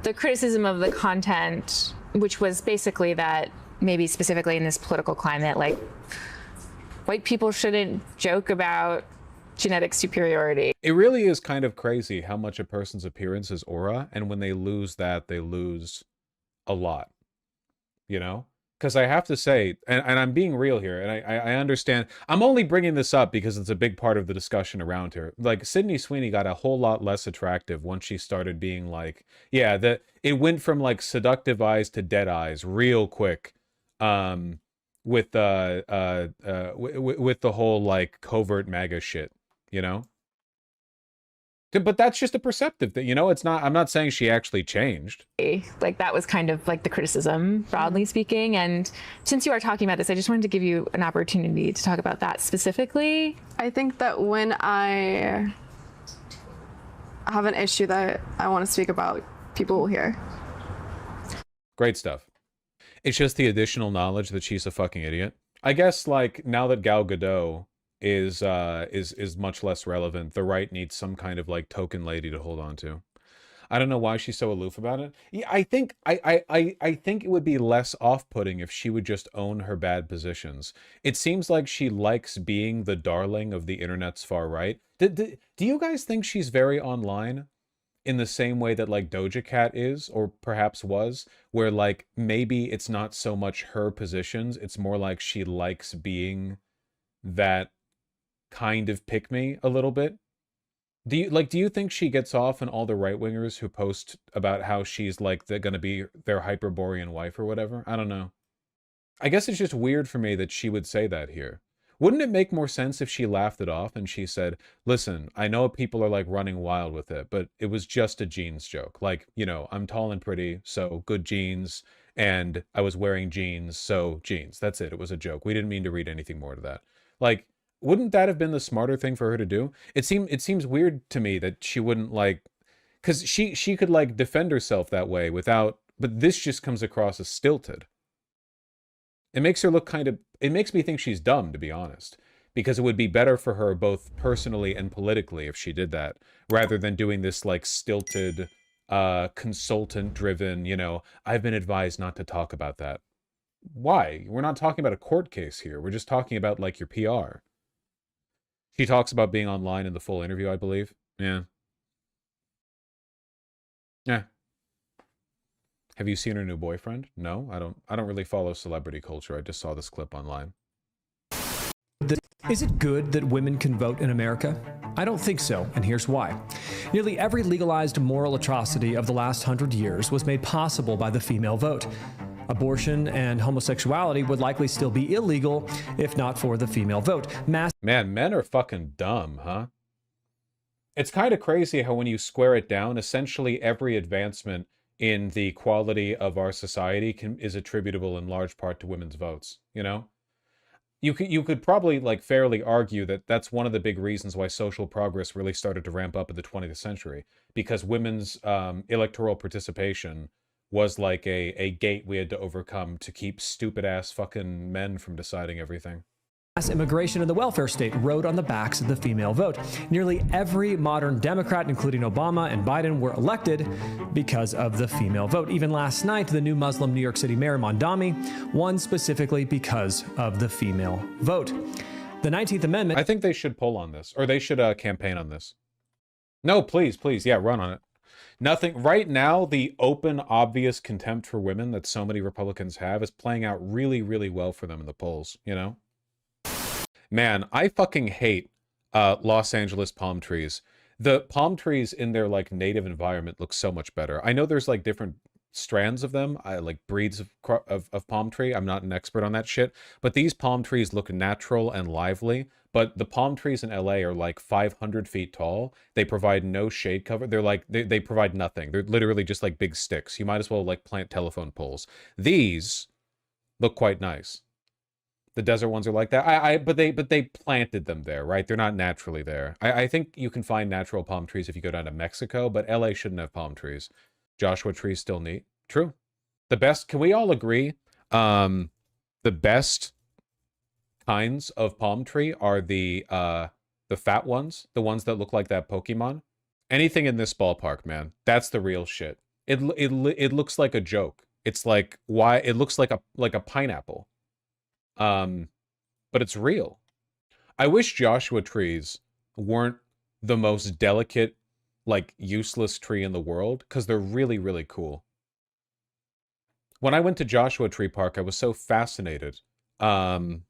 The criticism of the content, which was basically that maybe specifically in this political climate, like white people shouldn't joke about genetic superiority. It really is kind of crazy how much a person's appearance is aura, and when they lose that, they lose a lot, you know? Because I have to say, and I'm being real here, and I understand, I'm only bringing this up because it's a big part of the discussion around here. Like, Sidney Sweeney got a whole lot less attractive once she started being like, yeah, it went from like seductive eyes to dead eyes real quick, with the whole like covert MAGA shit, you know? But that's just a perceptive thing, you know? It's not, I'm not saying she actually changed. Like, that was kind of like the criticism, broadly speaking. And since you are talking about this, I just wanted to give you an opportunity to talk about that specifically. I think that when I have an issue that I want to speak about, people will hear. Great stuff. It's just the additional knowledge that she's a fucking idiot. I guess, like, now that Gal Gadot is much less relevant, the right needs some kind of like token lady to hold on to. I don't know why she's so aloof about it. Yeah, I think it would be less off-putting if she would just own her bad positions. It seems like she likes being the darling of the internet's far right. Do you guys think she's very online in the same way that like Doja Cat is, or perhaps was, where like maybe it's not so much her positions, it's more like she likes being that kind of pick me a little bit? Do you think she gets off on all the right-wingers who post about how she's like gonna be their Hyperborean wife or whatever? I don't know. I guess it's just weird for me that she would say that here. Wouldn't it make more sense if she laughed it off and she said, listen, I know people are like running wild with it, but it was just a jeans joke. Like, you know, I'm tall and pretty, so good jeans, and I was wearing jeans, so jeans. That's it. It was a joke. We didn't mean to read anything more to that. Like, wouldn't that have been the smarter thing for her to do? It seems weird to me that she wouldn't like, because she could like defend herself that way without, but this just comes across as stilted. It makes her look kind of, it makes me think she's dumb, to be honest, because it would be better for her both personally and politically if she did that, rather than doing this like stilted, consultant driven, you know, I've been advised not to talk about that. Why? We're not talking about a court case here. We're just talking about like your PR. She talks about being online in the full interview, I believe. Yeah. Yeah. Have you seen her new boyfriend? No, I don't really follow celebrity culture. I just saw this clip online. Is it good that women can vote in America? I don't think so, and here's why. Nearly every legalized moral atrocity of the last 100 years was made possible by the female vote. Abortion and homosexuality would likely still be illegal if not for the female vote. Man, men are fucking dumb, huh? It's kind of crazy how when you square it down, essentially every advancement in the quality of our society is attributable in large part to women's votes, you know? You could probably like fairly argue that that's one of the big reasons why social progress really started to ramp up in the 20th century, because women's electoral participation was like a gate we had to overcome to keep stupid-ass fucking men from deciding everything. Mass immigration in the welfare state rode on the backs of the female vote. Nearly every modern Democrat, including Obama and Biden, were elected because of the female vote. Even last night, the new Muslim New York City mayor, Mondami, won specifically because of the female vote. The 19th Amendment... I think they should poll on this, or they should campaign on this. No, please, yeah, run on it. Nothing right now. The open, obvious contempt for women that so many Republicans have is playing out really, really well for them in the polls, you know? Man, I fucking hate Los Angeles palm trees. The palm trees in their like native environment look so much better. I know there's like different strands of them, like breeds of palm tree. I'm not an expert on that shit, but these palm trees look natural and lively. But the palm trees in LA are like 500 feet tall. They provide no shade cover. They're like, they provide nothing. They're literally just like big sticks. You might as well like plant telephone poles. These look quite nice. The desert ones are like that. But they planted them there, right? They're not naturally there. I think you can find natural palm trees if you go down to Mexico, but LA shouldn't have palm trees. Joshua trees still neat. True. The best, can we all agree? The best kinds of palm tree are the fat ones, the ones that look like that Pokemon. Anything in this ballpark, man. That's the real shit. It looks like a joke. It's like, why it looks like a pineapple. But it's real. I wish Joshua trees weren't the most delicate, like, useless tree in the world, because they're really, really cool. When I went to Joshua Tree Park, I was so fascinated. I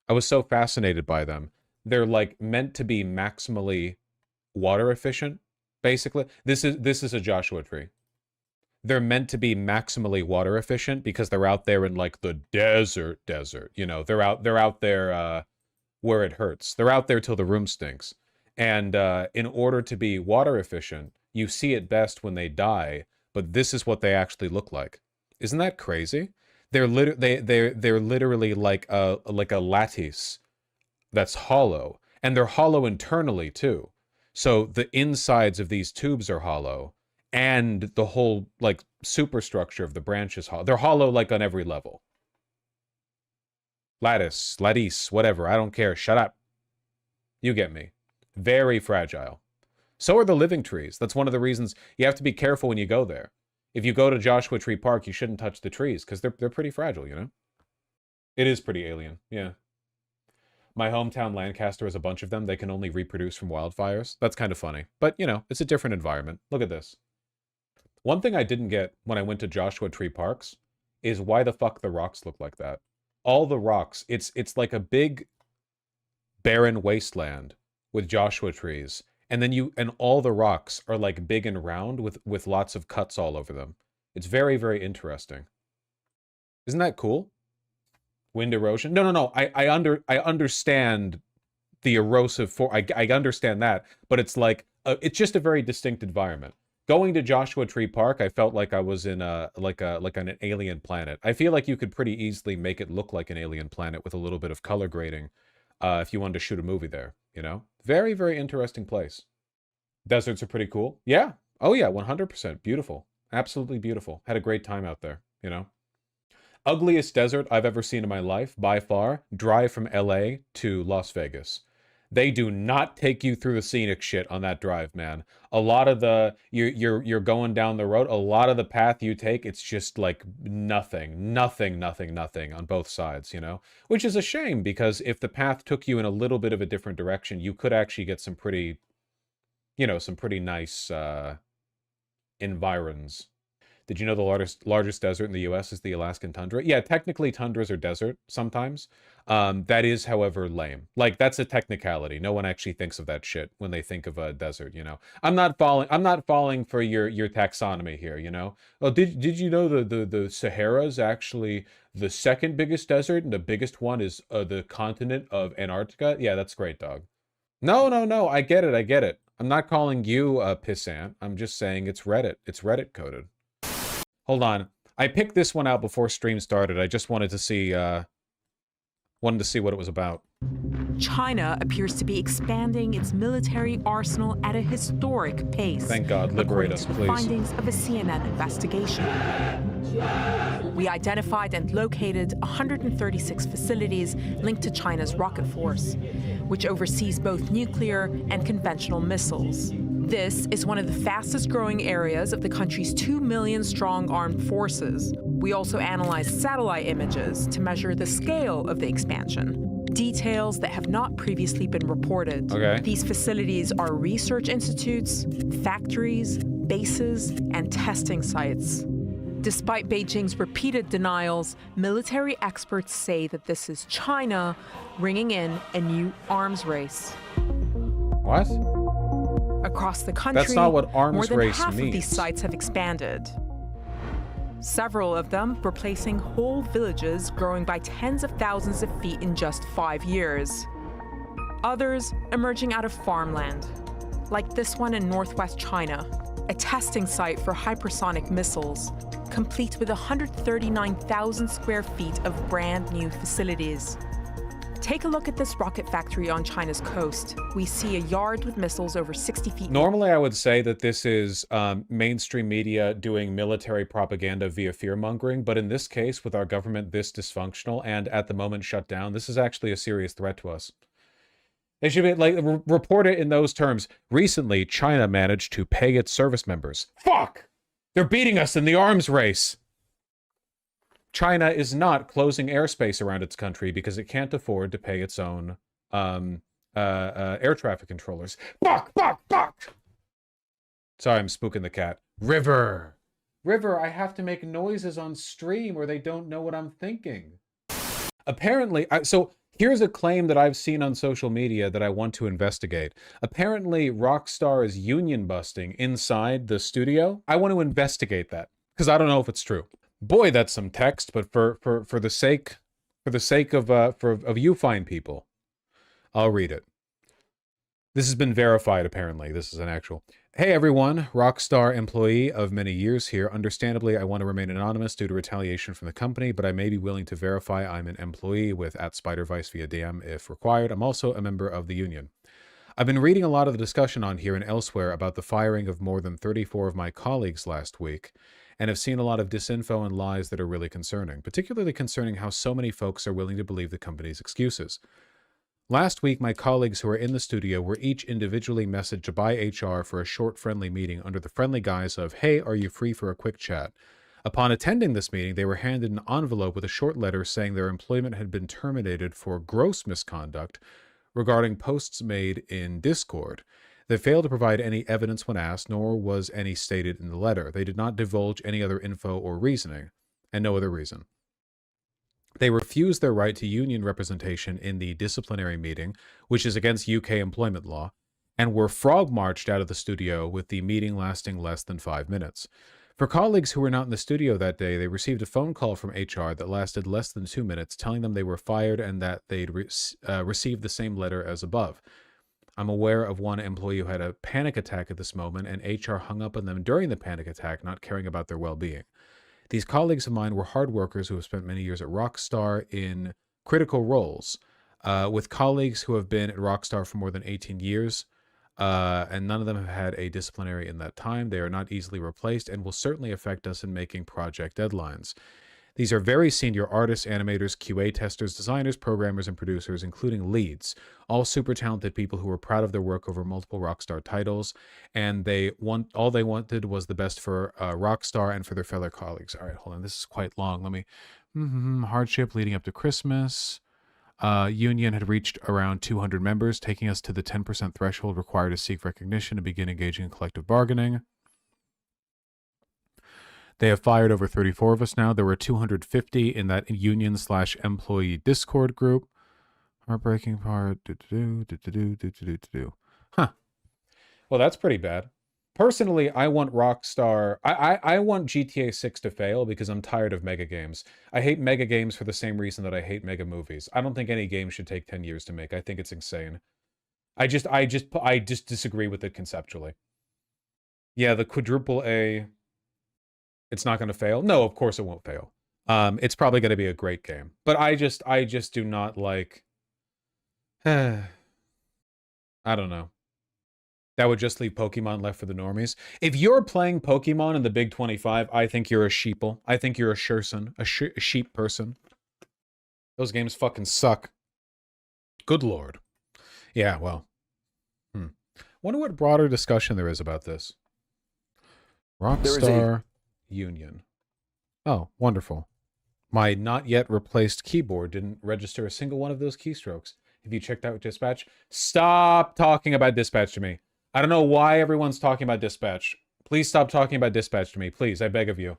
was so fascinated by them. They're, like, meant to be maximally water efficient, basically. This is a Joshua tree. They're meant to be maximally water efficient because they're out there in, like, the desert, you know. They're out there where it hurts. They're out there till the room stinks. And in order to be water efficient, you see it best when they die, but this is what they actually look like. Isn't that crazy? They're literally like a lattice that's hollow, and they're hollow internally too. So the insides of these tubes are hollow, and the whole, like, superstructure of the branch is hollow. They're hollow, like, on every level. Lattice, whatever, I don't care. Shut up. You get me. Very fragile. So are the living trees. That's one of the reasons you have to be careful when you go there. If you go to Joshua Tree Park, you shouldn't touch the trees, because they're pretty fragile, you know? It is pretty alien, yeah. My hometown Lancaster has a bunch of them. They can only reproduce from wildfires. That's kind of funny. But, you know, it's a different environment. Look at this. One thing I didn't get when I went to Joshua Tree Parks is why the fuck the rocks look like that. All the rocks, it's like a big barren wasteland with Joshua trees. And then all the rocks are, like, big and round with lots of cuts all over them. It's very, very interesting. Isn't that cool? Wind erosion? No. I understand the erosive I understand that, but it's like it's just a very distinct environment. Going to Joshua Tree Park, I felt like I was in like an alien planet. I feel like you could pretty easily make it look like an alien planet with a little bit of color grading if you wanted to shoot a movie there, you know? Very, very interesting place. Deserts are pretty cool. Yeah. Oh yeah, 100%. Beautiful. Absolutely beautiful. Had a great time out there, you know? Ugliest desert I've ever seen in my life, by far, drive from LA to Las Vegas. They do not take you through the scenic shit on that drive, man. A lot of the, you're going down the road, a lot of the path you take, it's just like nothing on both sides, you know? Which is a shame, because if the path took you in a little bit of a different direction, you could actually get some pretty, you know, some pretty nice environs. Did you know the largest desert in the U.S. is the Alaskan tundra? Yeah, technically tundras are desert sometimes. That is, however, lame. Like, that's a technicality. No one actually thinks of that shit when they think of a desert, you know? I'm not falling for your taxonomy here, you know? Oh, did you know the Sahara is actually the second biggest desert, and the biggest one is the continent of Antarctica? Yeah, that's great, dog. No, I get it. I'm not calling you a pissant. I'm just saying it's Reddit. It's Reddit coded. Hold on. I picked this one out before stream started. I just wanted to see what it was about. China appears to be expanding its military arsenal at a historic pace. Thank God, liberate us, please. Findings of a CNN investigation. We identified and located 136 facilities linked to China's rocket force, which oversees both nuclear and conventional missiles. This is one of the fastest growing areas of the country's 2 million strong armed forces. We also analyzed satellite images to measure the scale of the expansion, details that have not previously been reported. Okay. These facilities are research institutes, factories, bases, and testing sites. Despite Beijing's repeated denials, military experts say that this is China ringing in a new arms race. What? Across the country, that's not what arms more than race half means. Of these sites have expanded. Several of them replacing whole villages growing by tens of thousands of feet in just 5 years. Others emerging out of farmland, like this one in northwest China, a testing site for hypersonic missiles, complete with 139,000 square feet of brand new facilities. Take a look at this rocket factory on China's coast. We see a yard with missiles over 60 feet. Normally, I would say that this is mainstream media doing military propaganda via fear-mongering, but in this case, with our government this dysfunctional and at the moment shut down, this is actually a serious threat to us. They should be, like, report it in those terms. Recently, China managed to pay its service members. Fuck! They're beating us in the arms race. China is not closing airspace around its country because it can't afford to pay its own air traffic controllers. Fuck, fuck, fuck! Sorry, I'm spooking the cat. River! River, I have to make noises on stream or they don't know what I'm thinking. Apparently, so here's a claim that I've seen on social media that I want to investigate. Apparently, Rockstar is union busting inside the studio. I want to investigate that because I don't know if it's true. Boy, that's some text, but for the sake of you fine people, I'll read it. This has been verified, apparently. This is an actual. Hey everyone, Rockstar employee of many years here. Understandably, I want to remain anonymous due to retaliation from the company, but I may be willing to verify I'm an employee with @SpiderVice via DM if required. I'm also a member of the union. I've been reading a lot of the discussion on here and elsewhere about the firing of more than 34 of my colleagues last week, and have seen a lot of disinfo and lies that are really concerning, particularly concerning how so many folks are willing to believe the company's excuses. Last week, my colleagues who were in the studio were each individually messaged by HR for a short friendly meeting under the friendly guise of, hey, are you free for a quick chat? Upon attending this meeting, they were handed an envelope with a short letter saying their employment had been terminated for gross misconduct regarding posts made in Discord. They failed to provide any evidence when asked, nor was any stated in the letter. They did not divulge any other info or reasoning, and no other reason. They refused their right to union representation in the disciplinary meeting, which is against UK employment law, and were frog-marched out of the studio with the meeting lasting less than 5 minutes. For colleagues who were not in the studio that day, they received a phone call from HR that lasted less than 2 minutes, telling them they were fired and that they'd received the same letter as above. I'm aware of one employee who had a panic attack at this moment, and HR hung up on them during the panic attack, not caring about their well-being. These colleagues of mine were hard workers who have spent many years at Rockstar in critical roles, with colleagues who have been at Rockstar for more than 18 years, and none of them have had a disciplinary in that time. They are not easily replaced and will certainly affect us in making project deadlines. These are very senior artists, animators, QA testers, designers, programmers, and producers, including leads. All super talented people who were proud of their work over multiple Rockstar titles, and all they wanted was the best for Rockstar and for their fellow colleagues. All right, hold on. This is quite long. Let me... Hardship leading up to Christmas. Union had reached around 200 members, taking us to the 10% threshold required to seek recognition and begin engaging in collective bargaining. They have fired over 34 of us now. There were 250 in that union/employee Discord group. Heartbreaking part. Huh. Well, that's pretty bad. Personally, I want Rockstar... I want GTA 6 to fail because I'm tired of mega games. I hate mega games for the same reason that I hate mega movies. I don't think any game should take 10 years to make. I think it's insane. I just disagree with it conceptually. Yeah, the quadruple A... It's not going to fail? No, of course it won't fail. It's probably going to be a great game. But I just do not like... I don't know. That would just leave Pokemon left for the normies. If you're playing Pokemon in the Big 25, I think you're a sheeple. I think you're a sherson, a sheep person. Those games fucking suck. Good lord. Yeah, well. Wonder what broader discussion there is about this. Rockstar... Union. Oh, wonderful. My not yet replaced keyboard didn't register a single one of those keystrokes. Have you checked out Dispatch? Stop talking about Dispatch to me. I don't know why everyone's talking about Dispatch. Please stop talking about Dispatch to me. Please, I beg of you.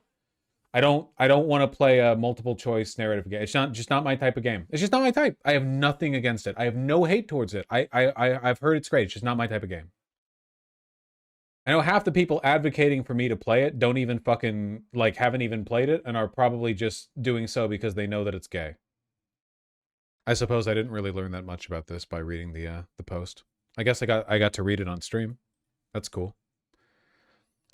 I don't want to play a multiple choice narrative game. It's just not my type of game. It's just not my type. I have nothing against it. I have no hate towards it. I've heard it's great. It's just not my type of game. I know half the people advocating for me to play it don't even fucking, like, haven't even played it and are probably just doing so because they know that it's gay. I suppose I didn't really learn that much about this by reading the post. I guess I got to read it on stream. That's cool.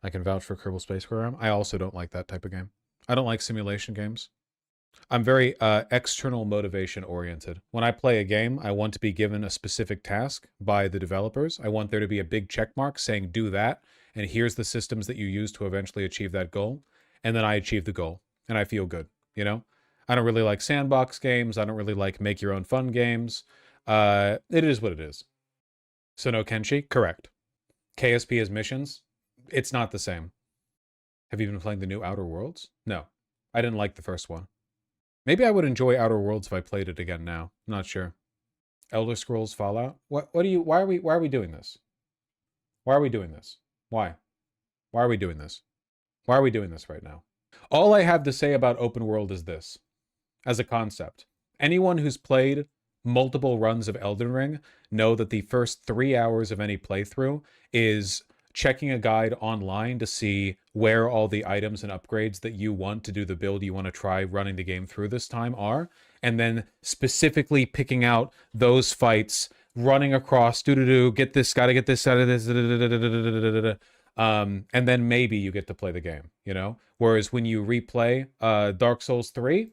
I can vouch for Kerbal Space Program. I also don't like that type of game. I don't like simulation games. I'm very external motivation oriented. When I play a game, I want to be given a specific task by the developers. I want there to be a big check mark saying do that, and here's the systems that you use to eventually achieve that goal. And then I achieve the goal, and I feel good, you know? I don't really like sandbox games. I don't really like make your own fun games. It is what it is. So no Kenshi? Correct. KSP as missions? It's not the same. Have you been playing the new Outer Worlds? No. I didn't like the first one. Maybe I would enjoy Outer Worlds if I played it again now. I'm not sure. Elder Scrolls Fallout? Why are we doing this? Why are we doing this? Why? Why are we doing this? Why are we doing this right now? All I have to say about open world is this. As a concept, anyone who's played multiple runs of Elden Ring know that the first 3 hours of any playthrough is checking a guide online to see where all the items and upgrades that you want to do the build you want to try running the game through this time are, and then specifically picking out those fights, running across, get this, gotta get this out of this, and then maybe you get to play the game, you know? Whereas when you replay Dark Souls 3,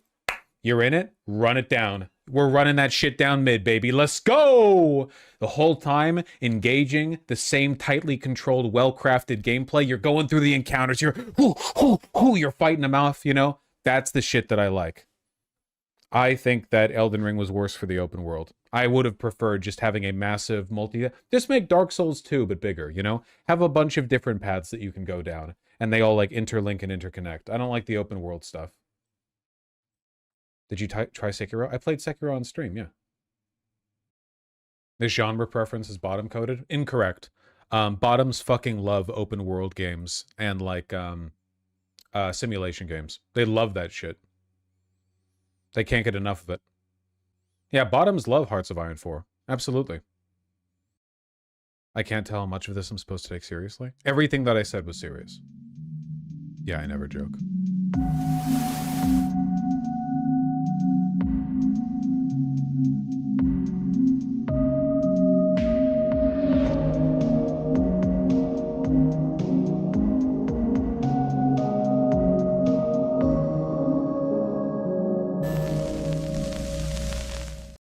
you're in it, run it down. We're running that shit down mid, baby. Let's go! The whole time, engaging the same tightly controlled, well-crafted gameplay. You're going through the encounters. You're fighting them off, you know? That's the shit that I like. I think that Elden Ring was worse for the open world. I would have preferred just having a massive just make Dark Souls 2, but bigger, you know? Have a bunch of different paths that you can go down, and they all, like, interlink and interconnect. I don't like the open world stuff. Did you try Sekiro? I played Sekiro on stream, yeah. The genre preference is bottom coded? Incorrect. Bottoms fucking love open world games and like simulation games. They love that shit. They can't get enough of it. Yeah, bottoms love Hearts of Iron 4. Absolutely. I can't tell how much of this I'm supposed to take seriously. Everything that I said was serious. Yeah, I never joke.